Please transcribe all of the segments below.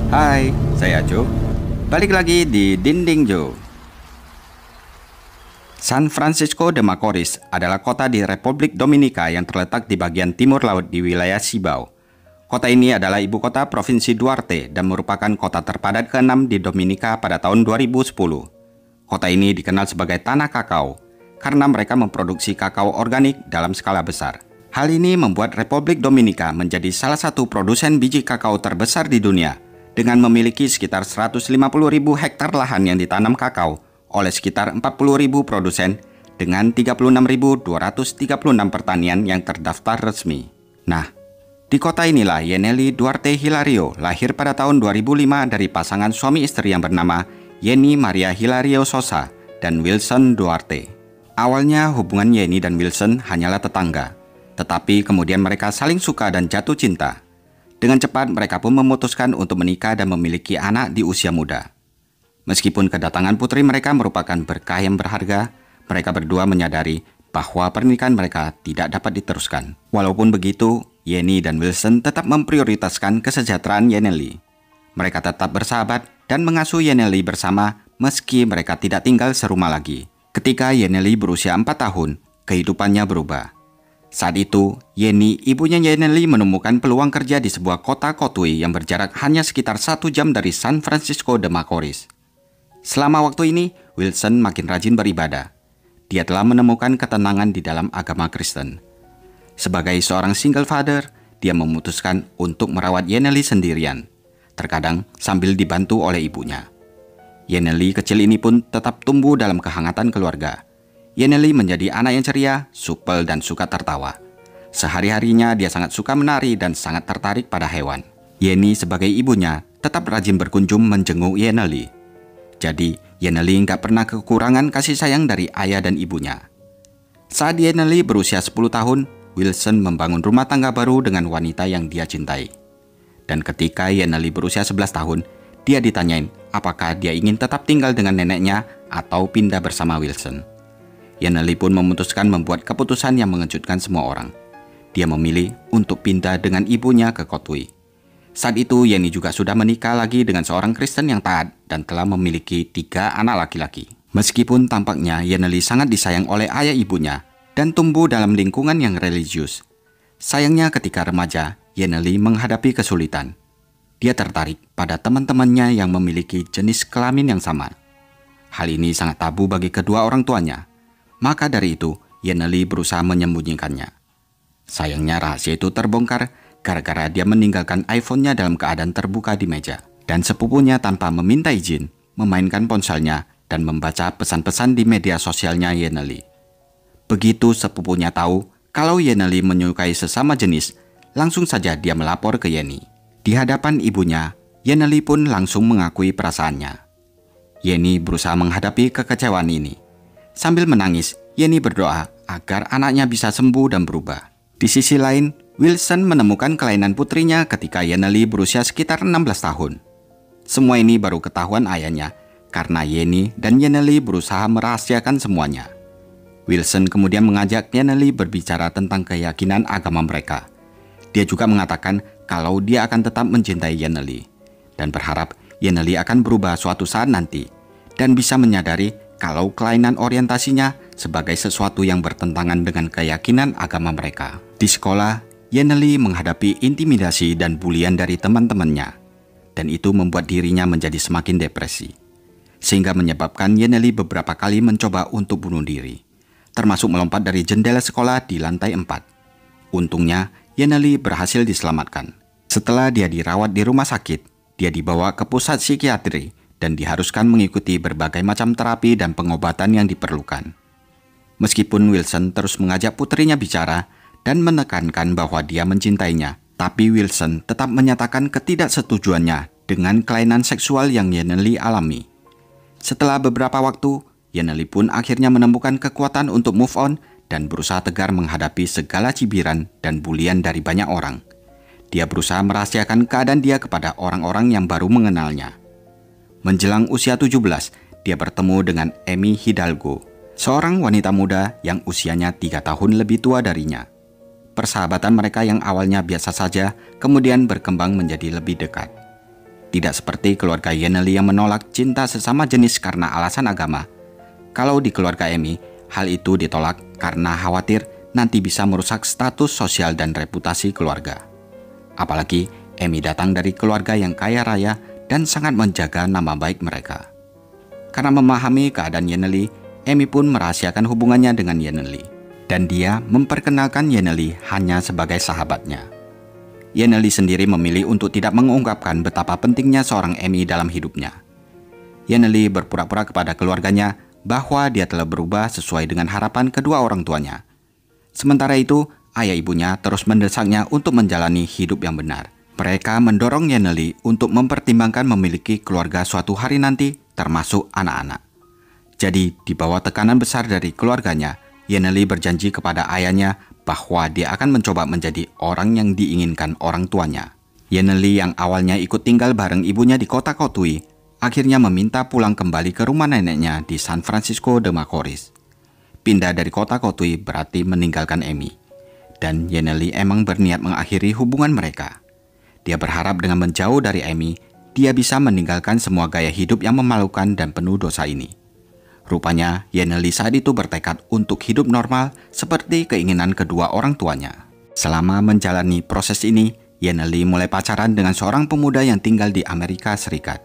Hai, saya Joe. Balik lagi di Dinding Joe. San Francisco de Macorís adalah kota di Republik Dominika yang terletak di bagian timur laut di wilayah Cibao. Kota ini adalah ibu kota Provinsi Duarte dan merupakan kota terpadat ke-6 di Dominika pada tahun 2010. Kota ini dikenal sebagai tanah kakao karena mereka memproduksi kakao organik dalam skala besar. Hal ini membuat Republik Dominika menjadi salah satu produsen biji kakao terbesar di dunia dengan memiliki sekitar 150.000 hektar lahan yang ditanam kakao oleh sekitar 40.000 produsen dengan 36.236 pertanian yang terdaftar resmi. Nah, di kota inilah Yenely Duarte Hilario lahir pada tahun 2005 dari pasangan suami istri yang bernama Yeni Maria Hilario Sosa dan Wilson Duarte. Awalnya hubungan Yeni dan Wilson hanyalah tetangga, tetapi kemudian mereka saling suka dan jatuh cinta. Dengan cepat mereka pun memutuskan untuk menikah dan memiliki anak di usia muda. Meskipun kedatangan putri mereka merupakan berkah yang berharga, mereka berdua menyadari bahwa pernikahan mereka tidak dapat diteruskan. Walaupun begitu, Yeni dan Wilson tetap memprioritaskan kesejahteraan Yenely. Mereka tetap bersahabat dan mengasuh Yenely bersama meski mereka tidak tinggal serumah lagi. Ketika Yenely berusia 4 tahun, kehidupannya berubah. Saat itu, Yeni, ibunya Yenely menemukan peluang kerja di sebuah kota Cotuí yang berjarak hanya sekitar 1 jam dari San Francisco de Macorís. Selama waktu ini, Wilson makin rajin beribadah. Dia telah menemukan ketenangan di dalam agama Kristen. Sebagai seorang single father, dia memutuskan untuk merawat Yenely sendirian, terkadang sambil dibantu oleh ibunya. Yenely kecil ini pun tetap tumbuh dalam kehangatan keluarga. Yenely menjadi anak yang ceria, supel, dan suka tertawa. Sehari-harinya dia sangat suka menari dan sangat tertarik pada hewan. Yeni sebagai ibunya tetap rajin berkunjung menjenguk Yenely. Jadi, Yenely nggak pernah kekurangan kasih sayang dari ayah dan ibunya. Saat Yenely berusia 10 tahun, Wilson membangun rumah tangga baru dengan wanita yang dia cintai. Dan ketika Yenely berusia 11 tahun, dia ditanyain apakah dia ingin tetap tinggal dengan neneknya atau pindah bersama Wilson. Yenely pun memutuskan membuat keputusan yang mengejutkan semua orang. Dia memilih untuk pindah dengan ibunya ke Cotuí. Saat itu, Yeni juga sudah menikah lagi dengan seorang Kristen yang taat dan telah memiliki 3 anak laki-laki. Meskipun tampaknya Yenely sangat disayang oleh ayah ibunya dan tumbuh dalam lingkungan yang religius. Sayangnya ketika remaja, Yenely menghadapi kesulitan. Dia tertarik pada teman-temannya yang memiliki jenis kelamin yang sama. Hal ini sangat tabu bagi kedua orang tuanya. Maka dari itu, Yenely berusaha menyembunyikannya. Sayangnya rahasia itu terbongkar gara-gara dia meninggalkan iPhone-nya dalam keadaan terbuka di meja. Dan sepupunya tanpa meminta izin, memainkan ponselnya dan membaca pesan-pesan di media sosialnya Yenely. Begitu sepupunya tahu kalau Yenely menyukai sesama jenis, langsung saja dia melapor ke Yeni. Di hadapan ibunya, Yenely pun langsung mengakui perasaannya. Yeni berusaha menghadapi kekecewaan ini. Sambil menangis, Yeni berdoa agar anaknya bisa sembuh dan berubah. Di sisi lain, Wilson menemukan kelainan putrinya ketika Yenely berusia sekitar 16 tahun. Semua ini baru ketahuan ayahnya karena Yeni dan Yenely berusaha merahasiakan semuanya. Wilson kemudian mengajak Yenely berbicara tentang keyakinan agama mereka. Dia juga mengatakan kalau dia akan tetap mencintai Yenely dan berharap Yenely akan berubah suatu saat nanti dan bisa menyadari kalau kelainan orientasinya sebagai sesuatu yang bertentangan dengan keyakinan agama mereka. Di sekolah, Yenely menghadapi intimidasi dan bulian dari teman-temannya, dan itu membuat dirinya menjadi semakin depresi, sehingga menyebabkan Yenely beberapa kali mencoba untuk bunuh diri, termasuk melompat dari jendela sekolah di lantai 4. Untungnya, Yenely berhasil diselamatkan. Setelah dia dirawat di rumah sakit, dia dibawa ke pusat psikiatri dan diharuskan mengikuti berbagai macam terapi dan pengobatan yang diperlukan. Meskipun Wilson terus mengajak putrinya bicara dan menekankan bahwa dia mencintainya, tapi Wilson tetap menyatakan ketidaksetujuannya dengan kelainan seksual yang Yenely alami. Setelah beberapa waktu, Yenely pun akhirnya menemukan kekuatan untuk move on dan berusaha tegar menghadapi segala cibiran dan bulian dari banyak orang. Dia berusaha merahasiakan keadaan dia kepada orang-orang yang baru mengenalnya. Menjelang usia 17, dia bertemu dengan Amy Hidalgo, seorang wanita muda yang usianya 3 tahun lebih tua darinya. Persahabatan mereka yang awalnya biasa saja kemudian berkembang menjadi lebih dekat. Tidak seperti keluarga Yeneli yang menolak cinta sesama jenis karena alasan agama. Kalau di keluarga Amy, hal itu ditolak karena khawatir nanti bisa merusak status sosial dan reputasi keluarga. Apalagi Amy datang dari keluarga yang kaya raya dan sangat menjaga nama baik mereka. Karena memahami keadaan Yeneli, Amy pun merahasiakan hubungannya dengan Yeneli. Dan dia memperkenalkan Yeneli hanya sebagai sahabatnya. Yeneli sendiri memilih untuk tidak mengungkapkan betapa pentingnya seorang Amy dalam hidupnya. Yeneli berpura-pura kepada keluarganya bahwa dia telah berubah sesuai dengan harapan kedua orang tuanya. Sementara itu, ayah ibunya terus mendesaknya untuk menjalani hidup yang benar. Mereka mendorong Yeneli untuk mempertimbangkan memiliki keluarga suatu hari nanti, termasuk anak-anak. Jadi, di bawah tekanan besar dari keluarganya, Yeneli berjanji kepada ayahnya bahwa dia akan mencoba menjadi orang yang diinginkan orang tuanya. Yeneli yang awalnya ikut tinggal bareng ibunya di kota Kotui, akhirnya meminta pulang kembali ke rumah neneknya di San Francisco de Macorís. Pindah dari kota Kotui berarti meninggalkan Amy. Dan Yeneli emang berniat mengakhiri hubungan mereka. Dia berharap dengan menjauh dari Amy, dia bisa meninggalkan semua gaya hidup yang memalukan dan penuh dosa ini. Rupanya, Yeneli saat itu bertekad untuk hidup normal seperti keinginan kedua orang tuanya. Selama menjalani proses ini, Yeneli mulai pacaran dengan seorang pemuda yang tinggal di Amerika Serikat.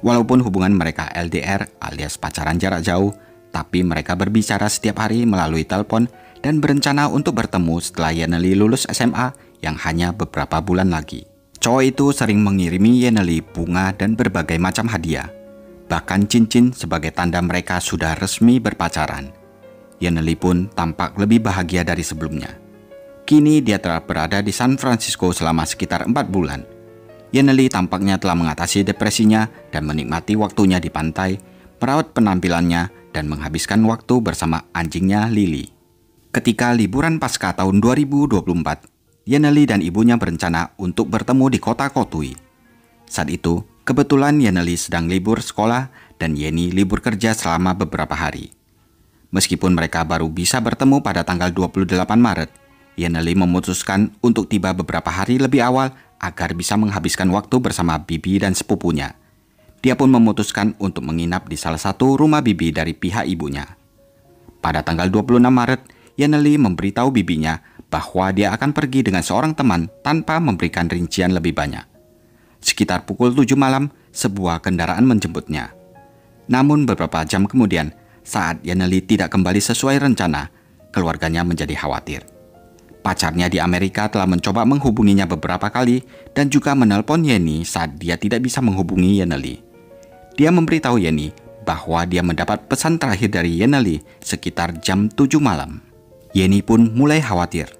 Walaupun hubungan mereka LDR alias pacaran jarak jauh, tapi mereka berbicara setiap hari melalui telepon dan berencana untuk bertemu setelah Yeneli lulus SMA yang hanya beberapa bulan lagi. Cowok itu sering mengirimi Yeneli bunga dan berbagai macam hadiah. Bahkan cincin sebagai tanda mereka sudah resmi berpacaran. Yeneli pun tampak lebih bahagia dari sebelumnya. Kini dia telah berada di San Francisco selama sekitar 4 bulan. Yeneli tampaknya telah mengatasi depresinya dan menikmati waktunya di pantai, merawat penampilannya, dan menghabiskan waktu bersama anjingnya Lily. Ketika liburan pasca tahun 2024, Yeneli dan ibunya berencana untuk bertemu di kota Kotui. Saat itu, kebetulan Yeneli sedang libur sekolah dan Yeni libur kerja selama beberapa hari. Meskipun mereka baru bisa bertemu pada tanggal 28 Maret, Yeneli memutuskan untuk tiba beberapa hari lebih awal agar bisa menghabiskan waktu bersama bibi dan sepupunya. Dia pun memutuskan untuk menginap di salah satu rumah bibi dari pihak ibunya. Pada tanggal 26 Maret, Yeneli memberitahu bibinya bahwa dia akan pergi dengan seorang teman tanpa memberikan rincian lebih banyak. Sekitar pukul 7 malam, sebuah kendaraan menjemputnya. Namun beberapa jam kemudian, saat Yeneli tidak kembali sesuai rencana, keluarganya menjadi khawatir. Pacarnya di Amerika telah mencoba menghubunginya beberapa kali dan juga menelpon Yeni saat dia tidak bisa menghubungi Yeneli. Dia memberitahu Yeni bahwa dia mendapat pesan terakhir dari Yeneli sekitar jam 7 malam. Yeni pun mulai khawatir.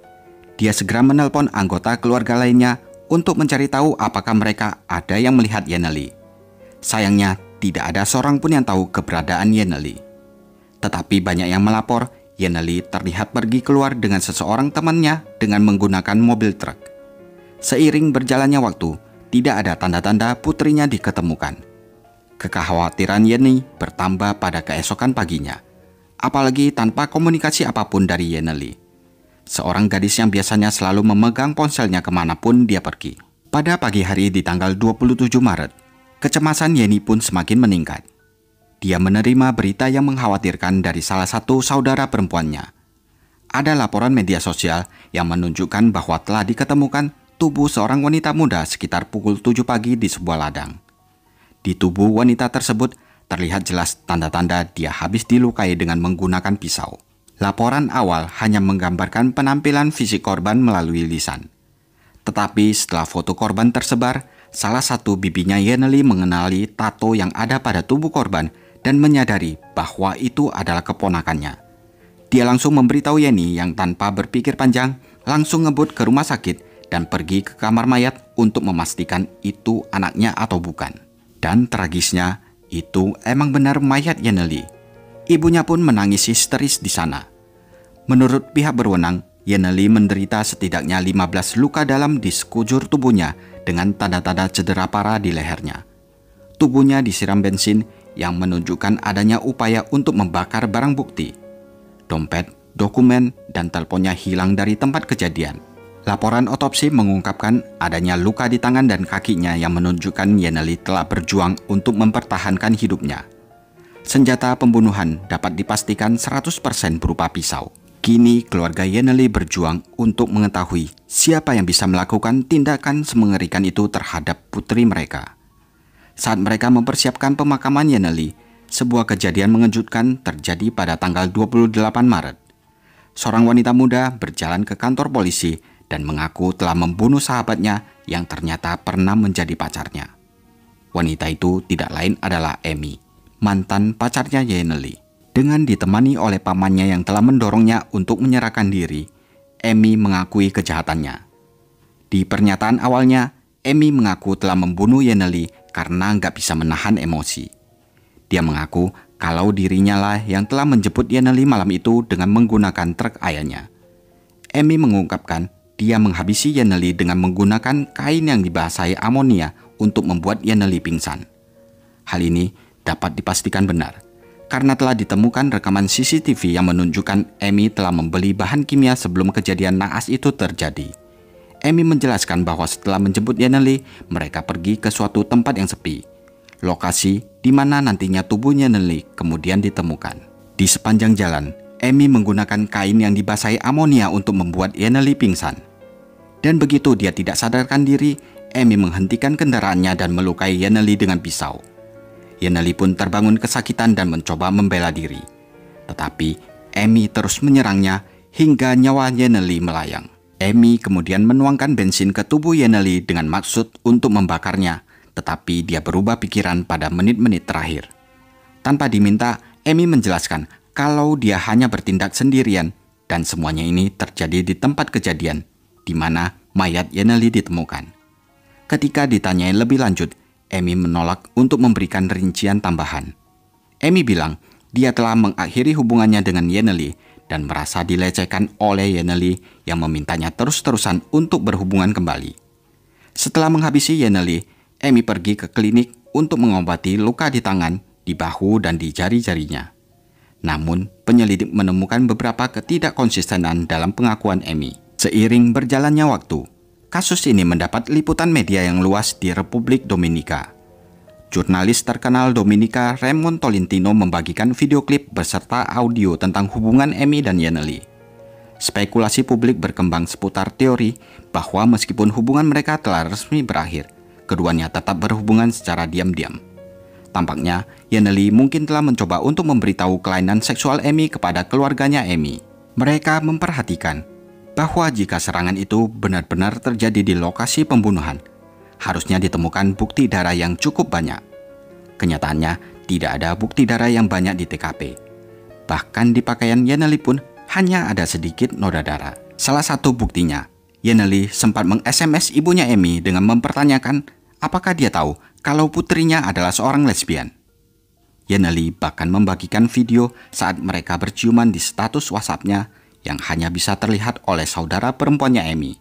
Dia segera menelpon anggota keluarga lainnya untuk mencari tahu apakah mereka ada yang melihat Yeneli. Sayangnya, tidak ada seorang pun yang tahu keberadaan Yeneli. Tetapi banyak yang melapor, Yeneli terlihat pergi keluar dengan seseorang temannya dengan menggunakan mobil truk. Seiring berjalannya waktu, tidak ada tanda-tanda putrinya diketemukan. Kekhawatiran Yeni bertambah pada keesokan paginya, apalagi tanpa komunikasi apapun dari Yeneli. Seorang gadis yang biasanya selalu memegang ponselnya kemanapun dia pergi. Pada pagi hari di tanggal 27 Maret, kecemasan Yeni pun semakin meningkat. Dia menerima berita yang mengkhawatirkan dari salah satu saudara perempuannya. Ada laporan media sosial yang menunjukkan bahwa telah diketemukan tubuh seorang wanita muda sekitar pukul 7 pagi di sebuah ladang. Di tubuh wanita tersebut terlihat jelas tanda-tanda dia habis dilukai dengan menggunakan pisau. Laporan awal hanya menggambarkan penampilan fisik korban melalui lisan. Tetapi setelah foto korban tersebar, salah satu bibinya Yeneli mengenali tato yang ada pada tubuh korban dan menyadari bahwa itu adalah keponakannya. Dia langsung memberitahu Yeni yang tanpa berpikir panjang langsung ngebut ke rumah sakit dan pergi ke kamar mayat untuk memastikan itu anaknya atau bukan. Dan tragisnya, itu emang benar mayat Yeneli. Ibunya pun menangis histeris di sana. Menurut pihak berwenang, Yeneli menderita setidaknya 15 luka dalam di sekujur tubuhnya dengan tanda-tanda cedera parah di lehernya. Tubuhnya disiram bensin yang menunjukkan adanya upaya untuk membakar barang bukti. Dompet, dokumen, dan teleponnya hilang dari tempat kejadian. Laporan otopsi mengungkapkan adanya luka di tangan dan kakinya yang menunjukkan Yeneli telah berjuang untuk mempertahankan hidupnya. Senjata pembunuhan dapat dipastikan 100% berupa pisau. Kini keluarga Yeneli berjuang untuk mengetahui siapa yang bisa melakukan tindakan semengerikan itu terhadap putri mereka. Saat mereka mempersiapkan pemakaman Yeneli, sebuah kejadian mengejutkan terjadi pada tanggal 28 Maret. Seorang wanita muda berjalan ke kantor polisi dan mengaku telah membunuh sahabatnya yang ternyata pernah menjadi pacarnya. Wanita itu tidak lain adalah Emi, mantan pacarnya Yeneli. Dengan ditemani oleh pamannya yang telah mendorongnya untuk menyerahkan diri, Emi mengakui kejahatannya. Di pernyataan awalnya, Emi mengaku telah membunuh Yeneli karena nggak bisa menahan emosi. Dia mengaku kalau dirinya lah yang telah menjemput Yeneli malam itu dengan menggunakan truk ayahnya. Emi mengungkapkan dia menghabisi Yeneli dengan menggunakan kain yang dibasahi amonia untuk membuat Yeneli pingsan. Hal ini dapat dipastikan benar, karena telah ditemukan rekaman CCTV yang menunjukkan Emi telah membeli bahan kimia sebelum kejadian naas itu terjadi. Emi menjelaskan bahwa setelah menjemput Yeneli, mereka pergi ke suatu tempat yang sepi, lokasi di mana nantinya tubuh Yeneli kemudian ditemukan. Di sepanjang jalan, Emi menggunakan kain yang dibasahi amonia untuk membuat Yeneli pingsan. Dan begitu dia tidak sadarkan diri, Emi menghentikan kendaraannya dan melukai Yeneli dengan pisau. Yeneli pun terbangun kesakitan dan mencoba membela diri. Tetapi Emi terus menyerangnya hingga nyawa Yeneli melayang. Emi kemudian menuangkan bensin ke tubuh Yeneli dengan maksud untuk membakarnya, tetapi dia berubah pikiran pada menit-menit terakhir. Tanpa diminta, Emi menjelaskan kalau dia hanya bertindak sendirian dan semuanya ini terjadi di tempat kejadian, di mana mayat Yeneli ditemukan. Ketika ditanyai lebih lanjut, Emi menolak untuk memberikan rincian tambahan. Emi bilang dia telah mengakhiri hubungannya dengan Yeneli dan merasa dilecehkan oleh Yeneli yang memintanya terus-terusan untuk berhubungan kembali. Setelah menghabisi Yeneli, Emi pergi ke klinik untuk mengobati luka di tangan, di bahu, dan di jari-jarinya. Namun, penyelidik menemukan beberapa ketidakkonsistenan dalam pengakuan Emi. Seiring berjalannya waktu, kasus ini mendapat liputan media yang luas di Republik Dominika. Jurnalis terkenal Dominika Raymond Tolentino membagikan video klip beserta audio tentang hubungan Emi dan Yeneli. Spekulasi publik berkembang seputar teori bahwa meskipun hubungan mereka telah resmi berakhir, keduanya tetap berhubungan secara diam-diam. Tampaknya, Yeneli mungkin telah mencoba untuk memberitahu kelainan seksual Emi kepada keluarganya Emi. Mereka memperhatikan bahwa jika serangan itu benar-benar terjadi di lokasi pembunuhan, harusnya ditemukan bukti darah yang cukup banyak. Kenyataannya, tidak ada bukti darah yang banyak di TKP. Bahkan di pakaian Yeneli pun hanya ada sedikit noda darah. Salah satu buktinya, Yeneli sempat meng-SMS ibunya Emi dengan mempertanyakan apakah dia tahu kalau putrinya adalah seorang lesbian. Yeneli bahkan membagikan video saat mereka berciuman di status WhatsApp-nya yang hanya bisa terlihat oleh saudara perempuannya Emi.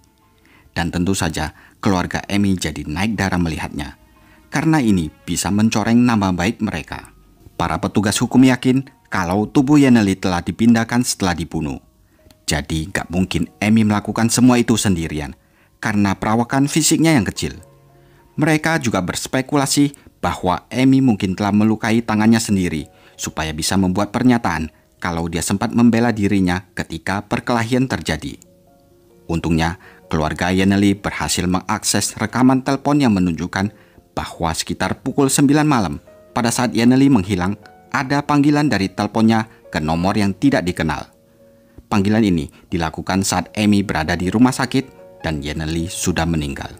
Dan tentu saja keluarga Emi jadi naik darah melihatnya, karena ini bisa mencoreng nama baik mereka. Para petugas hukum yakin kalau tubuh Yeneli telah dipindahkan setelah dibunuh. Jadi gak mungkin Emi melakukan semua itu sendirian, karena perawakan fisiknya yang kecil. Mereka juga berspekulasi bahwa Emi mungkin telah melukai tangannya sendiri supaya bisa membuat pernyataan kalau dia sempat membela dirinya ketika perkelahian terjadi. Untungnya, keluarga Yeneli berhasil mengakses rekaman telepon yang menunjukkan bahwa sekitar pukul 9 malam, pada saat Yeneli menghilang, ada panggilan dari teleponnya ke nomor yang tidak dikenal. Panggilan ini dilakukan saat Emi berada di rumah sakit dan Yeneli sudah meninggal.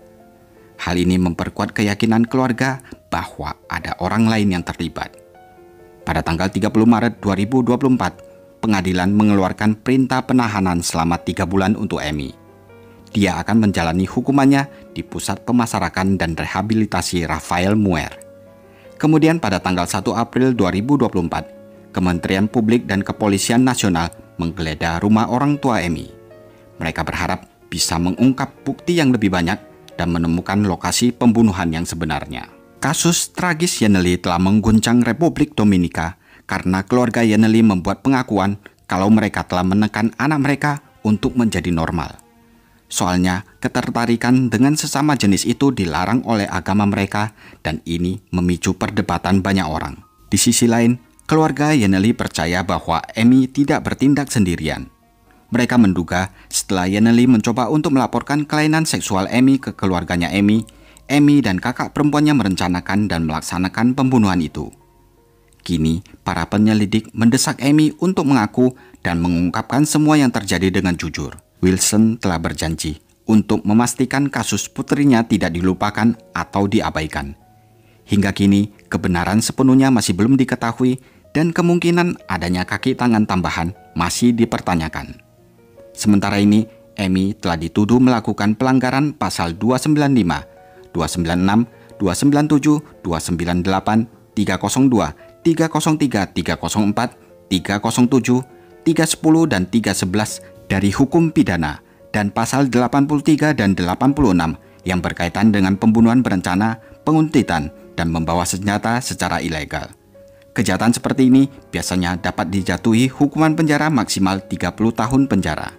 Hal ini memperkuat keyakinan keluarga bahwa ada orang lain yang terlibat. Pada tanggal 30 Maret 2024, pengadilan mengeluarkan perintah penahanan selama 3 bulan untuk Emi. Dia akan menjalani hukumannya di Pusat Pemasarakan dan Rehabilitasi Rafael Muer. Kemudian pada tanggal 1 April 2024, Kementerian Publik dan Kepolisian Nasional menggeledah rumah orang tua Emi. Mereka berharap bisa mengungkap bukti yang lebih banyak dan menemukan lokasi pembunuhan yang sebenarnya. Kasus tragis Yeneli telah mengguncang Republik Dominika karena keluarga Yeneli membuat pengakuan kalau mereka telah menekan anak mereka untuk menjadi normal. Soalnya, ketertarikan dengan sesama jenis itu dilarang oleh agama mereka dan ini memicu perdebatan banyak orang. Di sisi lain, keluarga Yenneli percaya bahwa Amy tidak bertindak sendirian. Mereka menduga setelah Yenneli mencoba untuk melaporkan kelainan seksual Amy ke keluarganya Amy dan kakak perempuannya merencanakan dan melaksanakan pembunuhan itu. Kini, para penyelidik mendesak Amy untuk mengaku dan mengungkapkan semua yang terjadi dengan jujur. Wilson telah berjanji untuk memastikan kasus putrinya tidak dilupakan atau diabaikan. Hingga kini, kebenaran sepenuhnya masih belum diketahui dan kemungkinan adanya kaki tangan tambahan masih dipertanyakan. Sementara ini, Amy telah dituduh melakukan pelanggaran pasal 295, 296, 297, 298, 302, 303, 304, 307, 310, dan 311 dari hukum pidana dan pasal 83 dan 86 yang berkaitan dengan pembunuhan berencana, penguntitan, dan membawa senjata secara ilegal. Kejahatan seperti ini biasanya dapat dijatuhi hukuman penjara maksimal 30 tahun penjara.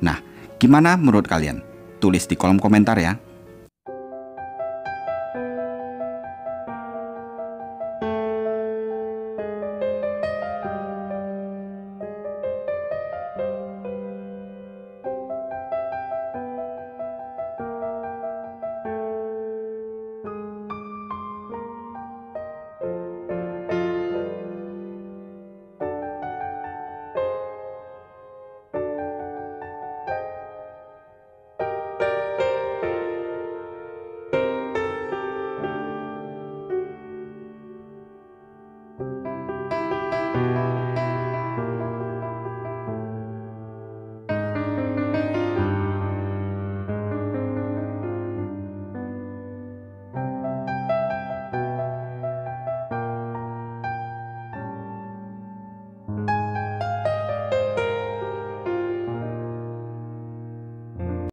Nah, gimana menurut kalian? Tulis di kolom komentar ya.